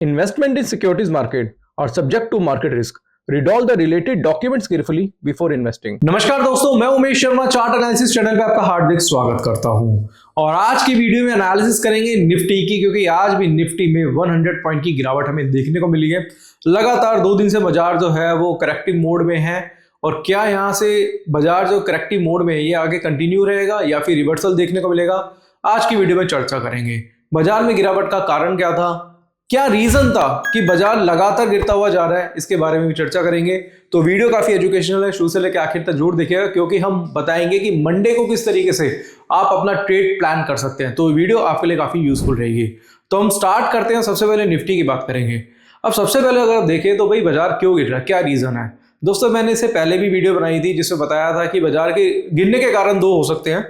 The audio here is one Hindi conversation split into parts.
Investment in securities market are subject to market risk. Read all the related documents carefully before investing. नमस्कार दोस्तों, मैं Umesh Sharma chart analysis channel पे आपका हार्दिक स्वागत करता हूं। और आज की वीडियो में एनालिसिस करेंगे निफ्टी की, क्योंकि आज भी निफ्टी में 100 पॉइंट की गिरावट हमें देखने को मिली है। लगातार 2 दिन से बाजार जो है वो करेक्टिव मोड में है, और क्या यहाँ से बाजार जो करेक्टिव मोड में है ये आगे कंटिन्यू रहेगा या फिर रिवर्सल देखने को मिलेगा, आज की वीडियो में चर्चा करेंगे। बाजार में गिरावट का कारण क्या था, क्या रीजन था कि बाजार लगातार गिरता हुआ जा रहा है, इसके बारे में भी चर्चा करेंगे। तो वीडियो काफी एजुकेशनल है, शुरू से लेकर आखिर तक जरूर देखिएगा, क्योंकि हम बताएंगे कि मंडे को किस तरीके से आप अपना ट्रेड प्लान कर सकते हैं। तो वीडियो आपके लिए काफी यूजफुल रहेगी। तो हम स्टार्ट करते हैं। सबसे पहले निफ्टी की बात करेंगे। अब सबसे पहले अगर देखें तो भाई बाजार क्यों गिर रहा है, क्या रीजन है। दोस्तों, मैंने इससे पहले भी वीडियो बनाई थी जिसमें बताया था कि बाजार के गिरने के कारण 2 हो सकते हैं।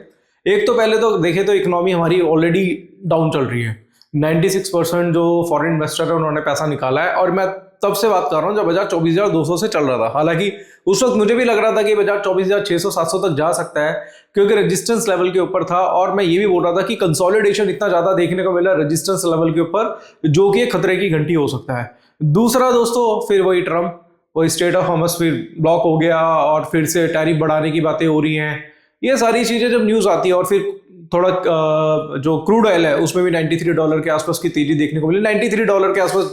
एक तो पहले तो देखें तो इकोनॉमी हमारी ऑलरेडी डाउन चल रही है। 96% जो फॉरेन इन्वेस्टर है उन्होंने पैसा निकाला है, और मैं तब से बात कर रहा हूँ जब बाजार 24,200 से चल रहा था। हालांकि उस वक्त मुझे भी लग रहा था कि बाजार 24,600-700 तक जा सकता है, क्योंकि रेजिस्टेंस लेवल के ऊपर था। और मैं ये भी बोल रहा था कि कंसोलिडेशन इतना ज्यादा देखने को मिला रेजिस्टेंस लेवल के ऊपर, जो कि खतरे की घंटी हो सकता है। दूसरा दोस्तों, फिर वही ट्रम्प, वही स्टेट ऑफ हॉर्मस फिर ब्लॉक हो गया, और फिर से टैरिफ बढ़ाने की बातें हो रही हैं। ये सारी चीजें जब न्यूज आती है, और फिर थोड़ा जो क्रूड ऑयल है उसमें भी $93 के आसपास की तेजी देखने को मिली। $93 के आसपास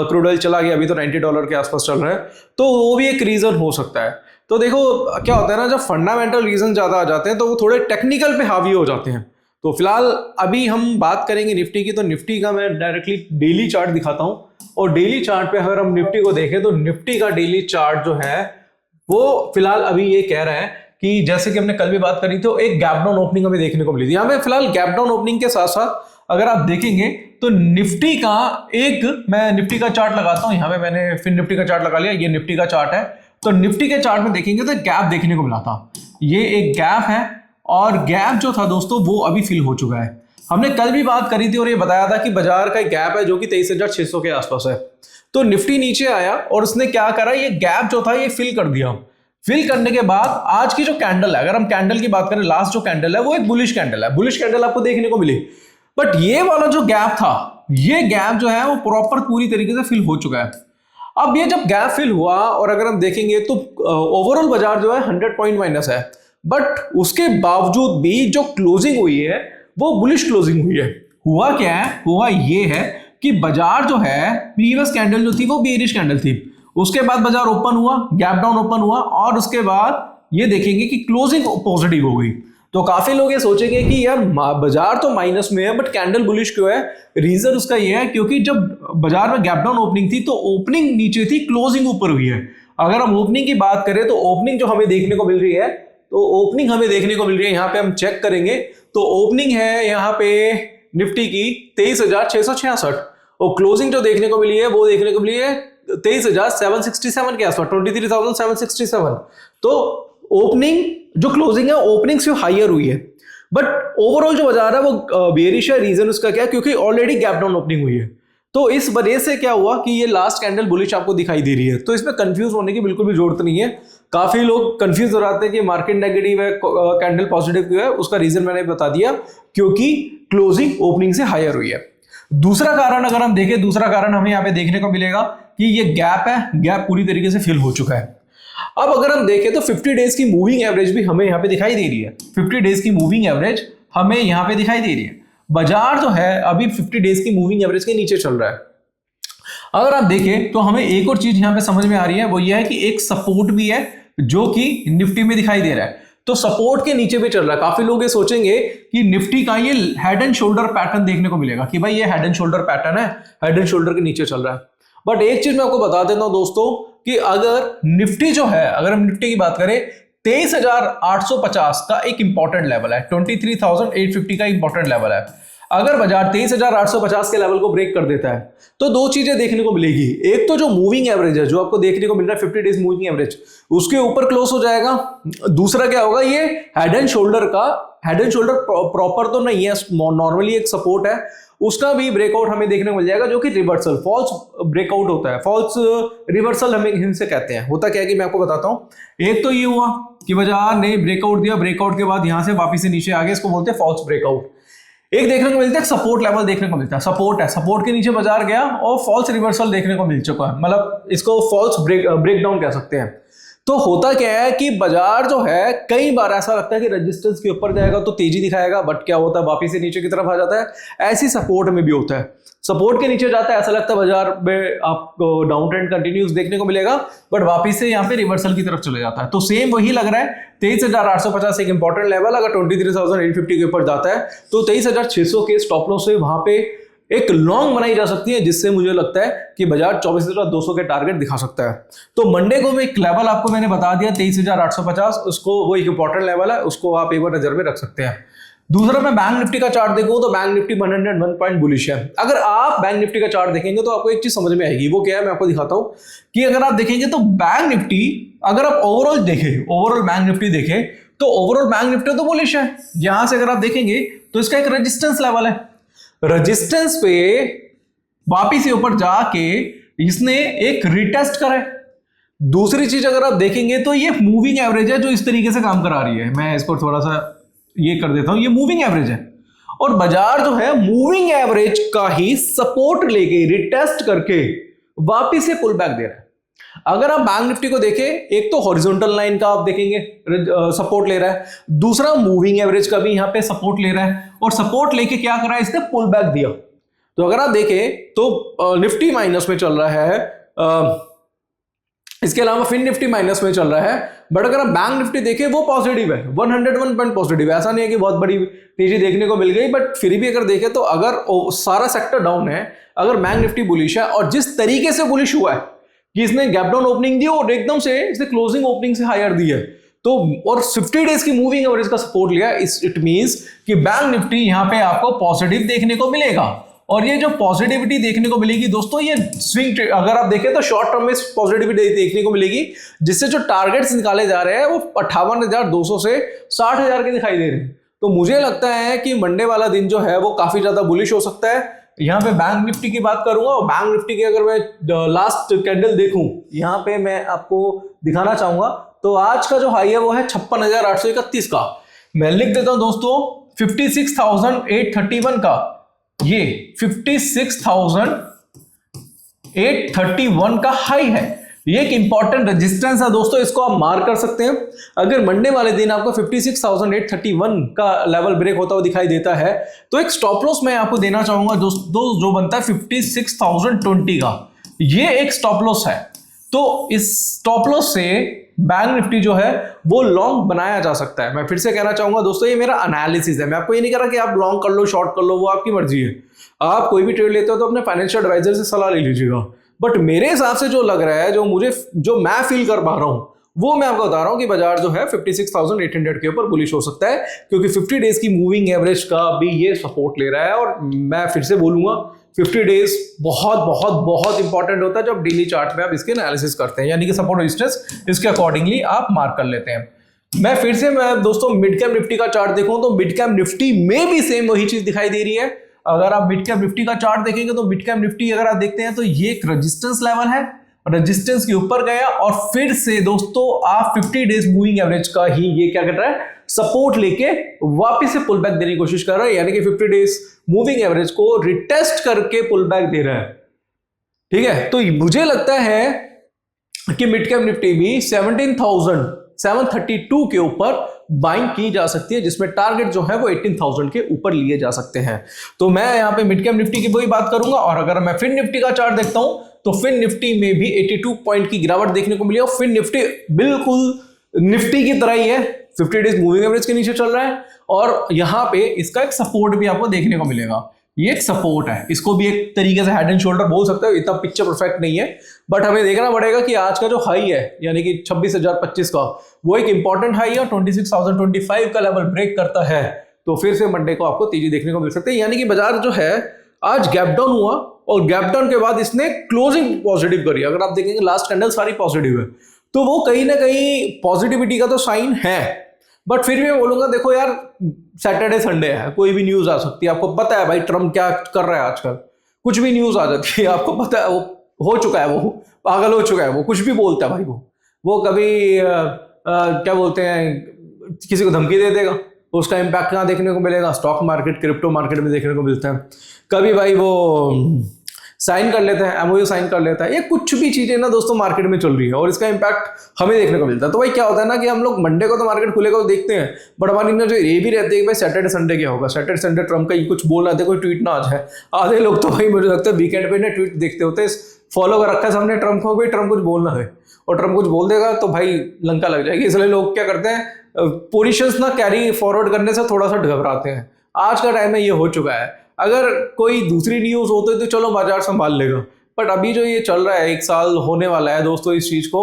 क्रूड ऑयल चला गया, अभी तो $90 के आसपास चल रहा है। तो वो भी एक रीजन हो सकता है। तो देखो क्या होता है ना, जब फंडामेंटल रीजन ज्यादा आ जाते हैं तो वो थोड़े टेक्निकल पे हावी हो जाते हैं। तो फिलहाल अभी हम बात करेंगे निफ्टी की। तो निफ्टी का मैं डायरेक्टली डेली चार्ट दिखाता हूँ, और डेली चार्ट पे अगर हम निफ्टी को देखें तो निफ्टी का डेली चार्ट जो है वो फिलहाल अभी ये कह रहा है कि जैसे कि हमने कल भी बात करी तो एक गैप डाउन ओपनिंग हमें देखने को मिली थी। यहाँ पे फिलहाल गैप डाउन ओपनिंग के साथ साथ अगर आप देखेंगे तो निफ्टी का मैं निफ्टी का चार्ट लगाता हूँ। यहाँ पे मैंने फिर निफ्टी का चार्ट लगा लिया, ये निफ्टी का चार्ट है। तो निफ्टी के चार्ट में देखेंगे तो गैप देखने को मिला था। ये एक गैप है, और गैप जो था दोस्तों वो अभी फिल हो चुका है। हमने कल भी बात करी थी और ये बताया था कि बाजार का गैप है जो कि 23,600 के आसपास है। तो निफ्टी नीचे आया और उसने क्या करा, ये गैप जो था ये फिल कर दिया। फिल करने के बाद आज की जो कैंडल है, अगर हम कैंडल की बात करें, लास्ट जो कैंडल है वो एक बुलिश कैंडल है। बुलिश कैंडल आपको देखने को मिली, बट ये वाला जो गैप था, ये गैप जो है वो प्रॉपर पूरी तरीके से फिल हो चुका है। अब ये जब गैप फिल हुआ, और अगर हम देखेंगे तो ओवरऑल बाजार जो है 100 पॉइंट माइनस है, बट उसके बावजूद भी जो क्लोजिंग हुई है वो बुलिश क्लोजिंग हुई है। हुआ क्या है, हुआ ये है कि बाजार जो है प्रीवियस कैंडल जो थी वो बेयरिश कैंडल थी। उसके बाद बाजार ओपन हुआ, गैप डाउन ओपन हुआ, और उसके बाद ये देखेंगे कि क्लोजिंग पॉजिटिव हो गई। तो काफी लोग ये सोचेंगे कि यार बाजार तो माइनस में है बट कैंडल बुलिश क्यों है। रीजन उसका ये है क्योंकि जब बाजार में गैप डाउन ओपनिंग थी तो ओपनिंग नीचे थी, क्लोजिंग ऊपर हुई है। अगर हम ओपनिंग की बात करें तो ओपनिंग जो हमें देखने को मिल रही है, तो ओपनिंग हमें देखने को मिल रही है, यहाँ पे हम चेक करेंगे तो ओपनिंग है यहाँ पे निफ्टी की 23,666, और क्लोजिंग जो देखने को मिली है वो देखने को मिली है 23,767 के आसपास, 23,767। तो ओपनिंग जो क्लोजिंग है ओपनिंग से हाइयर हुई है, बट ओवरऑल जो बाजार है वो बेयरिश है। रीजन उसका क्या है, क्योंकि ऑलरेडी गैप डाउन ओपनिंग हुई है। तो इस वजह से क्या हुआ कि ये लास्ट कैंडल बुलिश आपको दिखाई दे रही है। तो इसमें कंफ्यूज होने की बिल्कुल भी जरूरत नहीं है। काफी लोग कंफ्यूज हो जाते हैं कि मार्केट नेगेटिव है, कैंडल पॉजिटिव क्यों है। उसका रीजन मैंने बता दिया, क्योंकि क्लोजिंग ओपनिंग से हायर हुई है। दूसरा कारण अगर हम देखें, दूसरा कारण हमें यहाँ पे देखने को मिलेगा कि ये गैप है, गैप पूरी तरीके से फिल हो चुका है। अब अगर हम देखें तो 50 डेज की मूविंग एवरेज भी हमें यहाँ पे दिखाई दे रही है। 50 डेज की मूविंग एवरेज हमें यहाँ पे दिखाई दे रही है। बाजार जो है अभी 50 डेज की मूविंग एवरेज के नीचे चल रहा है। अगर आप देखें तो हमें एक और चीज यहाँ पे समझ में आ रही है, वो ये है कि एक सपोर्ट भी है जो कि निफ्टी में दिखाई दे रहा है। तो सपोर्ट के नीचे भी चल रहा है। काफी लोग ये सोचेंगे कि निफ्टी का ये हेड एंड शोल्डर पैटर्न देखने को मिलेगा कि भाई ये हेड एंड शोल्डर पैटर्न है, हेड एंड शोल्डर के नीचे चल रहा है। बट एक चीज मैं आपको बता देता हूं दोस्तों कि अगर निफ्टी जो है, अगर हम निफ्टी की बात करें, 23,850 का एक इंपॉर्टेंट लेवल है, 23,850 का इंपॉर्टेंट लेवल है। अगर बाजार 23,850 के लेवल को ब्रेक कर देता है तो 2 चीजें देखने को मिलेगी। एक तो जो मूविंग एवरेज है जो आपको देखने को मिल रहा है 50 डेज मूविंग एवरेज, उसके ऊपर क्लोज हो जाएगा। दूसरा क्या होगा, ये हेड एंड शोल्डर का, हेड एंड शोल्डर प्रॉपर तो नहीं है, नॉर्मली एक सपोर्ट है, उसका भी ब्रेकआउट हमें देखने को मिल जाएगा, जो कि रिवर्सल फॉल्स ब्रेकआउट होता है। फॉल्स रिवर्सल हमें इनसे कहते हैं। होता क्या है कि मैं आपको बताता हूं। एक तो ये हुआ कि बाजार ने ब्रेकआउट दिया, ब्रेकआउट के बाद यहां से वापस से नीचे आ गया, इसको बोलते हैं फॉल्स ब्रेकआउट। एक देखने को मिलता है, सपोर्ट लेवल देखने को मिलता है, सपोर्ट है, सपोर्ट के नीचे बाजार गया और फॉल्स रिवर्सल देखने को मिल चुका है, मतलब इसको फॉल्स ब्रेक डाउन कह सकते हैं। तो होता क्या है कि बाजार जो है कई बार ऐसा लगता है कि रेजिस्टेंस के ऊपर जाएगा तो तेजी दिखाएगा, बट क्या होता है वापिस से नीचे की तरफ आ जाता है। ऐसी सपोर्ट में भी होता है, सपोर्ट के नीचे जाता है, ऐसा लगता है बाजार में आपको डाउन ट्रेंड कंटिन्यूस देखने को मिलेगा, बट वापिस से यहाँ पे रिवर्सल की तरफ चले जाता है। तो सेम वही लग रहा है, 23,850 एक इंपॉर्टेंट लेवल, अगर 23,850 के ऊपर जाता है तो 23,600 के स्टॉप लॉस से वहां पे एक लॉन्ग बनाई जा सकती है, जिससे मुझे लगता है कि बाजार 24,200 के टारगेट दिखा सकता है। तो मंडे को एक लेवल आपको मैंने बता दिया 23,850, उसको वो एक इंपॉर्टेंट लेवल है, उसको आप एक बार नजर में रख सकते हैं। दूसरा मैं बैंक निफ्टी का चार्ट देखूं तो बैंक निफ्टी 101 पॉइंट बुलिश है। अगर आप बैंक निफ्टी का चार्ट देखेंगे तो आपको एक चीज समझ में आएगी, वो क्या है मैं आपको दिखाता हूं कि अगर आप देखेंगे तो बैंक निफ्टी, अगर आप ओवरऑल देखें, ओवरऑल बैंक निफ्टी देखें तो ओवरऑल बैंक निफ्टी तो बुलिश है। यहां से अगर आप देखेंगे तो इसका एक रेजिस्टेंस लेवल है, रेजिस्टेंस पे वापिस से ऊपर जाके इसने एक रिटेस्ट करा है। दूसरी चीज अगर आप देखेंगे तो ये मूविंग एवरेज है जो इस तरीके से काम करा रही है, मैं इसको थोड़ा सा ये कर देता हूं, ये मूविंग एवरेज है और बाजार जो है मूविंग एवरेज का ही सपोर्ट लेके रिटेस्ट करके वापिस से पुल बैक दे रहा है। अगर आप बैंक निफ्टी को देखें, एक तो हॉरिजॉन्टल लाइन का आप देखेंगे सपोर्ट ले रहा है, दूसरा मूविंग एवरेज का भी यहां पे सपोर्ट ले रहा है, और सपोर्ट लेके क्या कर रहा है, इसने पुल बैक दिया। तो अगर आप देखें तो निफ्टी माइनस में चल रहा है, इसके अलावा फिन निफ्टी माइनस में चल रहा है, बट अगर आप बैंक निफ्टी देखें वो पॉजिटिव है, 101 पॉइंट पॉजिटिव है। ऐसा नहीं है कि बहुत बड़ी तेजी देखने को मिल गई, बट फिर भी अगर देखें तो अगर सारा सेक्टर डाउन है, अगर बैंक निफ्टी बुलिश है और जिस तरीके से बुलिश हुआ है कि इसने गैप डाउन ओपनिंग दी और एकदम से इसने क्लोजिंग ओपनिंग से हायर दी है, तो और 50 डेज की मूविंग एवरेज का सपोर्ट लिया, इट मींस कि बैंक निफ्टी यहां पे आपको पॉजिटिव देखने को मिलेगा। और ये जो पॉजिटिविटी देखने को मिलेगी दोस्तों, ये स्विंग अगर आप देखें तो शॉर्ट टर्म में पॉजिटिविटी देखने को मिलेगी, जिससे जो टारगेट्स निकाले जा रहे हैं वो 58,200 से 60,000 के दिखाई दे रहे हैं। तो मुझे लगता है कि मंडे वाला दिन जो है वो काफी ज्यादा बुलिश हो सकता है। यहाँ पे बैंक निफ्टी की बात करूंगा, और बैंक निफ्टी की अगर मैं लास्ट कैंडल देखूं, यहाँ पे मैं आपको दिखाना चाहूंगा, तो आज का जो हाई है वो है 56,831 का। मैं लिख देता हूं दोस्तों 56,831 का, ये 56,831 का हाई है। ये एक इंपॉर्टेंट रेजिस्टेंस है दोस्तों, इसको आप मार्क कर सकते हैं। अगर मंडे वाले दिन आपको 56,831 का लेवल ब्रेक होता हुआ दिखाई देता है तो एक स्टॉप लॉस मैं आपको देना चाहूंगा दोस्तों, जो बनता है 56,020 का, ये एक स्टॉप लॉस है। तो इस स्टॉप लॉस से बैंक निफ्टी जो है वो लॉन्ग बनाया जा सकता है। मैं फिर से कहना चाहूंगा दोस्तों, ये मेरा एनालिसिस है, मैं आपको ये नहीं कह रहा कि आप लॉन्ग कर लो शॉर्ट कर लो, वो आपकी मर्जी है। आप कोई भी ट्रेड लेते हो तो अपने फाइनेंशियल एडवाइजर से सलाह ले लीजिएगा, बट मेरे हिसाब से जो लग रहा है, जो मैं फील कर पा रहा हूं, वो मैं आपको बता रहा हूं कि बाजार जो है 56,800 के ऊपर बुलिश हो सकता है, क्योंकि 50 डेज की मूविंग एवरेज का भी ये सपोर्ट ले रहा है। और मैं फिर से बोलूंगा 50 डेज बहुत बहुत बहुत इंपॉर्टेंट होता है जब डेली चार्ट में आप इसके एनालिसिस करते हैं, यानी कि सपोर्ट रेजिस्टेंस इसके अकॉर्डिंगली आप मार्क कर लेते हैं। मैं फिर से दोस्तों मिड कैप निफ्टी का चार्ट देखूं तो मिड कैप निफ्टी में भी सेम वही चीज दिखाई दे रही है। अगर आप मिड कैप निफ्टी का चार्ट देखेंगे तो मिड कैप निफ्टी अगर आप देखते हैं तो ये एक रेजिस्टेंस लेवल है, रेजिस्टेंस के ऊपर गया और फिर से दोस्तों आप 50 डेज मूविंग एवरेज का ही ये क्या कर रहा है, सपोर्ट लेके वापस से पुल बैक देने की कोशिश कर रहा है, यानी कि 50 डेज मूविंग एवरेज को रिटेस्ट करके पुल बैक दे रहा है। ठीक है, तो मुझे लगता है कि मिड कैप निफ्टी भी 17,732 के ऊपर बाइंग की जा सकती है, जिसमें टारगेट जो है वो 18,000 के ऊपर लिए जा सकते हैं। तो मैं यहाँ पे मिड कैप निफ्टी की वही बात करूंगा। और अगर मैं फिन निफ्टी का चार्ट देखता हूं तो फिन निफ्टी में भी 82 पॉइंट की गिरावट देखने को मिली, और फिन निफ्टी बिल्कुल निफ्टी की तरह ही है, 50 डेज मूविंग एवरेज के नीचे चल रहा है, और यहां पे इसका एक सपोर्ट भी आपको देखने को मिलेगा। ये एक सपोर्ट है, इसको भी एक तरीके से हेड एंड शोल्डर बोल सकते हो, इतना पिक्चर परफेक्ट नहीं है, बट हमें देखना पड़ेगा कि आज का जो हाई है यानी कि 26,025 का, वो एक इंपॉर्टेंट हाई है। 26,025 का लेवल ब्रेक करता है तो फिर से मंडे को आपको तेजी देखने को मिल सकती है, यानी कि बाजार जो है आज गैप डाउन हुआ और गैप डाउन के बाद इसने क्लोजिंग पॉजिटिव करी। अगर आप देखेंगे लास्ट कैंडल सारी पॉजिटिव है, तो वो कहीं ना कहीं पॉजिटिविटी का तो साइन है। बट फिर भी मैं बोलूंगा, देखो यार सैटरडे संडे है, कोई भी न्यूज आ सकती है, आपको पता है भाई ट्रम्प क्या कर रहा है आजकल, कुछ भी न्यूज आ जाती है, आपको पता है, वो हो चुका है, वो पागल हो चुका है, वो कुछ भी बोलता है भाई, वो कभी क्या बोलते हैं, किसी को धमकी दे देगा, उसका इम्पैक्ट कहाँ देखने को मिलेगा? स्टॉक मार्केट, क्रिप्टो मार्केट में देखने को मिलता है। कभी भाई वो साइन कर लेते हैं, एमओयू साइन कर लेता है, ये कुछ भी चीजें ना दोस्तों मार्केट में चल रही है और इसका इम्पैक्ट हमें देखने को मिलता है। तो भाई क्या होता है ना कि हम लोग मंडे को तो मार्केट खुलेगा तो देखते हैं, बट हमारी ना जो ये भी रहते हैं कि भाई सैटरडे संडे क्या होगा, सैटरडे संडे ट्रम्प का ये कुछ बोल रहा था, कोई ट्वीट ना आ जाए। आधे लोग तो भाई मुझे लगता है वीकेंड पे ना ट्वीट देखते होते हैं, फॉलो कर रखा है सामने ट्रम्प को, भाई ट्रम्प कुछ बोलना है और ट्रम्प कुछ बोल देगा तो भाई लंका लग जाएगी। इसलिए लोग क्या करते हैं, पोजीशंस ना कैरी फॉरवर्ड करने से थोड़ा सा घबराते हैं। आज का टाइम में ये हो चुका है। अगर कोई दूसरी न्यूज़ होती तो चलो बाजार संभाल लेगा, बट अभी जो ये चल रहा है, 1 साल होने वाला है दोस्तों इस चीज़ को।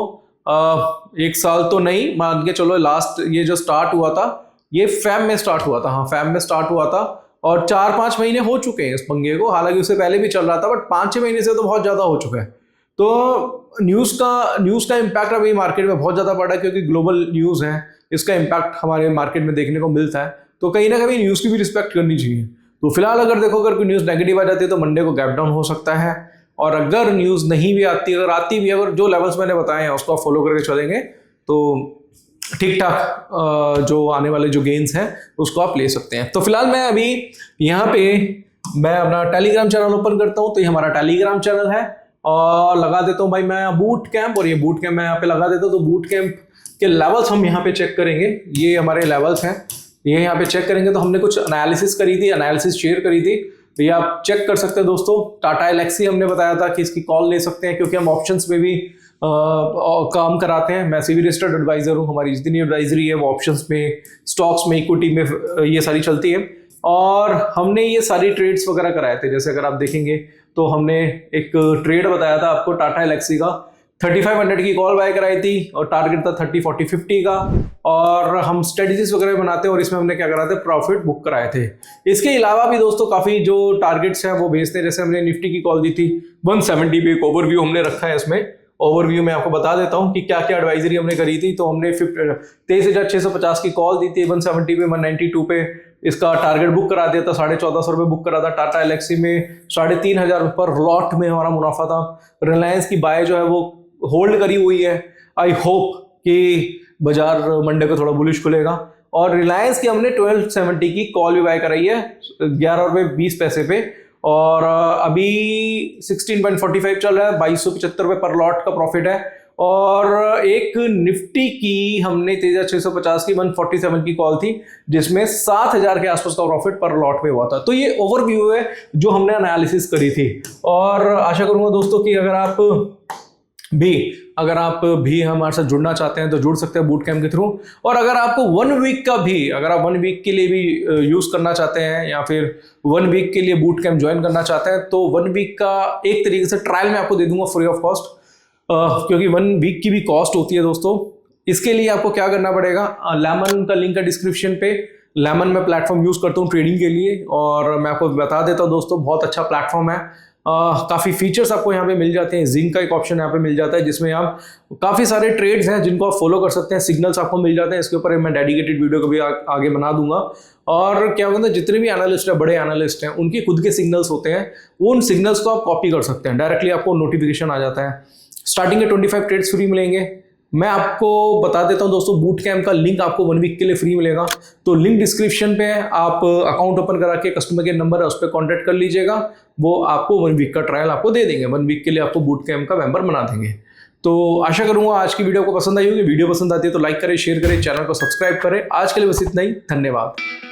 1 साल तो नहीं, मान के चलो लास्ट ये जो स्टार्ट हुआ था ये फैब में स्टार्ट हुआ था। हाँ, फैब में स्टार्ट हुआ था और 4-5 महीने हो चुके हैं इस पंगे को। हालांकि उससे पहले भी चल रहा था, बट 5-6 महीने से तो बहुत ज़्यादा हो चुका है। तो न्यूज़ का इम्पैक्ट अभी मार्केट में बहुत ज़्यादा पड़ा है, क्योंकि ग्लोबल न्यूज़ है, इसका इम्पैक्ट हमारे मार्केट में देखने को मिलता है। तो कहीं ना कहीं न्यूज़ की भी रिस्पेक्ट करनी चाहिए। तो फिलहाल अगर देखो, अगर कोई न्यूज़ नेगेटिव आ जाती है तो मंडे को गैप डाउन हो सकता है, और अगर न्यूज़ नहीं भी आती, अगर आती भी, अगर जो लेवल्स मैंने बताए हैं उसको फॉलो करके चलेंगे तो ठीक ठाक जो आने वाले जो गेन्स हैं उसको आप ले सकते हैं। तो फिलहाल मैं अभी यहाँ पे मैं अपना टेलीग्राम चैनल ओपन करता हूँ। तो ये हमारा टेलीग्राम चैनल है और लगा देता हूँ भाई मैं बूट कैंप, और ये बूट कैंप मैं यहाँ पे लगा देता हूँ। तो बूट कैंप के लेवल्स हम यहाँ पे चेक करेंगे, ये हमारे लेवल्स हैं, ये यहाँ पे चेक करेंगे। तो हमने कुछ एनालिसिस करी थी, एनालिसिस शेयर करी थी, तो ये आप चेक कर सकते हैं दोस्तों। टाटा एलेक्सी हमने बताया था कि इसकी कॉल ले सकते हैं, क्योंकि हम ऑप्शंस में भी काम कराते हैं। मैं सीबी रजिस्टर्ड एडवाइजर हूँ, हमारी जितनी एडवाइजरी है वो ऑप्शंस में, स्टॉक्स में, इक्विटी में ये सारी चलती है। और हमने ये सारी ट्रेड्स वगैरह कराए थे। जैसे अगर आप देखेंगे तो हमने एक ट्रेड बताया था आपको टाटा एलेक्सी का, 3500 की कॉल बाय कराई थी और टारगेट था 30, 40, 50 का। और हम स्ट्रेटजीज वगैरह बनाते हैं और इसमें हमने क्या करा था, प्रॉफिट बुक कराए थे। इसके अलावा भी दोस्तों काफ़ी जो टारगेट्स हैं वो भेजते हैं। जैसे हमने निफ्टी की कॉल दी थी 170 पे, एक ओवरव्यू हमने रखा है। इसमें ओवरव्यू में आपको बता देता हूँ कि क्या क्या एडवाइजरी हमने करी थी। तो हमने 23,650 की कॉल दी थी 170 पे, 192 पे इसका टारगेट बुक करा दिया था, 1450 रुपये बुक करा था। टाटा एलेक्सी में 3,500 पर लॉट में हमारा मुनाफा था। रिलायंस की बाय जो है वो होल्ड करी हुई है। आई होप कि बाजार मंडे को थोड़ा बुलिश खुलेगा। और रिलायंस की हमने 1270 की कॉल भी बाय कराई है 11 रुपये 20 पैसे पे, और अभी 16.45 चल रहा है, 2275 रुपये पर लॉट का प्रॉफिट है। और एक निफ्टी की हमने 23,650 की 147 की कॉल थी, जिसमें 7,000 के आसपास का प्रॉफिट पर लॉट पे हुआ था। तो ये ओवरव्यू है जो हमने एनालिसिस करी थी। और आशा करूंगा दोस्तों कि अगर आप भी हमारे साथ जुड़ना चाहते हैं तो जुड़ सकते हैं बूट कैंप के थ्रू। और अगर आपको 1 वीक का भी, अगर आप 1 वीक के लिए भी यूज करना चाहते हैं या फिर 1 वीक के लिए बूट कैंप ज्वाइन करना चाहते हैं, तो 1 वीक का एक तरीके से ट्रायल मैं आपको दे दूंगा फ्री ऑफ कॉस्ट, क्योंकि 1 वीक की भी कॉस्ट होती है दोस्तों। इसके लिए आपको क्या करना पड़ेगा, लेमन का लिंक है डिस्क्रिप्शन पे। लेमन में प्लेटफॉर्म यूज करता हूँ ट्रेडिंग के लिए, और मैं आपको बता देता हूँ दोस्तों, बहुत अच्छा प्लेटफॉर्म है। काफ़ी फीचर्स आपको यहाँ पे मिल जाते हैं। जिंक का एक ऑप्शन यहाँ पे मिल जाता है, जिसमें आप काफ़ी सारे ट्रेड्स हैं जिनको आप फॉलो कर सकते हैं। सिग्नल्स आपको मिल जाते हैं, इसके ऊपर मैं डेडिकेटेड वीडियो को भी आगे बना दूंगा। और क्या होता है, जितने भी एनालिस्ट हैं, बड़े एनालिस्ट हैं, उनके खुद के सिग्नल्स होते हैं, उन सिग्नल्स को आप कॉपी कर सकते हैं। डायरेक्टली आपको नोटिफिकेशन आ जाता है। स्टार्टिंग के 25 ट्रेड्स फ्री मिलेंगे। मैं आपको बता देता हूं दोस्तों, बूट कैंप का लिंक आपको 1 वीक के लिए फ्री मिलेगा। तो लिंक डिस्क्रिप्शन पे है, आप अकाउंट ओपन करा के कस्टमर केयर नंबर है उस पर कॉन्टैक्ट कर लीजिएगा। वो आपको 1 वीक का ट्रायल आपको दे देंगे, 1 वीक के लिए आपको बूट कैंप का मेंबर बना देंगे। तो आशा करूंगा आज की वीडियो को पसंद आई होगी। वीडियो पसंद आती है तो लाइक करें, शेयर करें, चैनल को सब्सक्राइब करें। आज के लिए बस इतना ही, धन्यवाद।